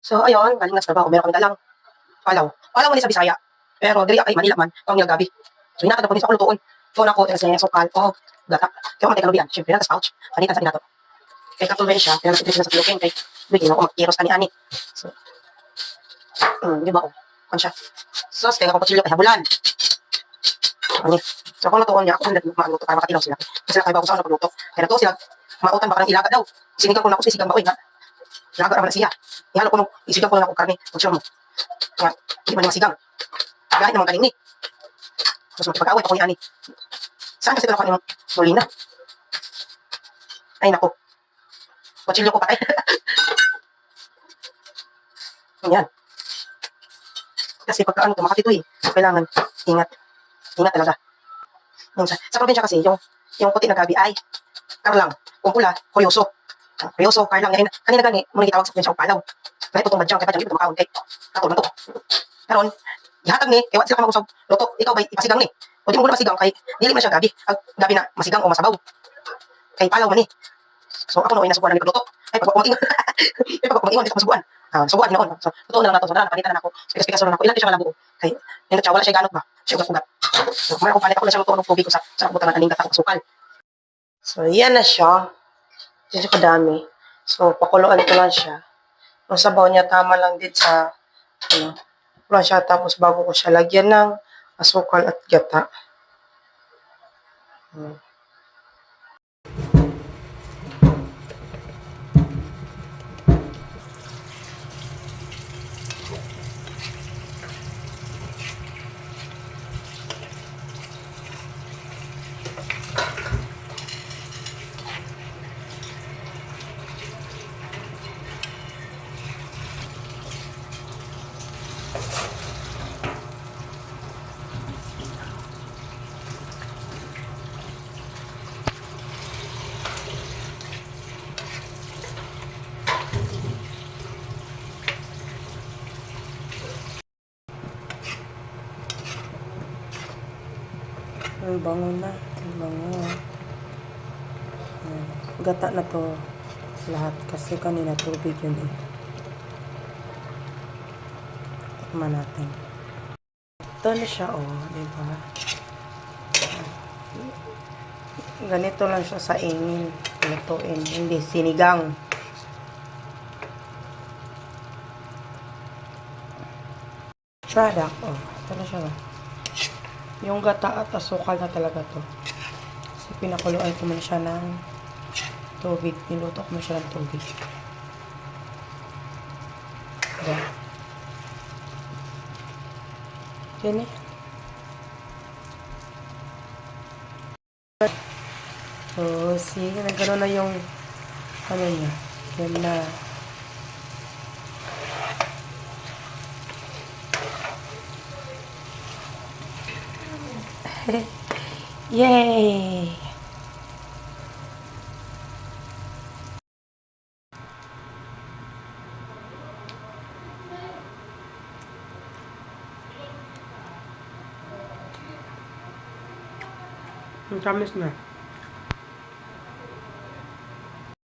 So, ayun, galing na sa trabaho, meron kami dalang palaw. Palaw man sa Bisaya. Pero dili ay Manila man, kang nilagabi. So, hinatod ako din sa ako lutuon. So, nako, kasi sukal, gata. Kaya matay kalubian, syempre, nasa pouch. Panitan sa inato. Kaya katulad siya, kaya nasa sa Philippine, kay bigyan ako magkiros ani-ani. So, di ba, kan siya. So, kaya ako kutsilyo kay habulan. Ani. So, ako lutuon niya, ako magluto para makatilaw sila. Kasi sila kayo bago sa pagluto. Kaya natuwa sila, mautan ba ng ilaga daw. Sinigang ko na ako, sisigang ba ko, ha? Ilaga naman na siya. Ihalo ko nung, isigang ko na ako karne. Kung siya mo. Kaya, di ba niya masigang. Kahit naman galing ni. Tapos magpag-away ako ni Ani. Saan kasi ito nakuha yung Molina? Ay, naku. Kutsilyo ko patay. Yan. Kasi pagka ano, tumakot ito eh. Kailangan, ingat. Ingat talaga. Yung sa probinsya kasi, yung puti na gabi ay karlang. Kung pula, kuryoso. Kuryoso, karlang. Kanina gani, muna kitawag sa probinsya o palaw. Kahit itong badyang, kaya badyang, ito makaon. Katulad to. Karon, ihatag ni, kaya sila ka mag-usap. Luto, ikaw ba ipasigang ni? O di mo na masigang, kay dili man siya gabi. Ang gabi na masigang o masabaw. Kay palaw man ni. So ako noon nasubuan na nagluto. Ay pag ako mag-ingon. Ay pag ako mag-ingon di ko masubuan. Subuan noon. So totoo na lang nato. So napalitan na ako. Pikas-pikas na ako. Ilan siya ka lang buo. Kay nindot siya wala siya ganot ba. Siya ugat-ugat. So mara ko palit ako na siya luto ng tubig ko sa butangan aning gata sukal. So yan na siya. Diyan siya kadami. So pakuluan ko lang siya. Ang sabaw niya tama lang din sa kulang siya tapos bago ko siya lagyan ng asukal at gata. Ang bango na. Ang bango. Gata na to lahat kasi kanina tubig yun eh. Tikman natin. Ito na siya diba? Ganito lang siya sa ingin. Lutuin. Hindi sinigang. Product. Ito na siya ba? Yung gata at asukal na talaga to. So, pinakuluan ko muna siya ng tubig. Niluto ko muna siya ng tubig. Diba? Yan eh. So, see, nagkaroon na yung ano niya. Yan na. Yay! Ang tamis na.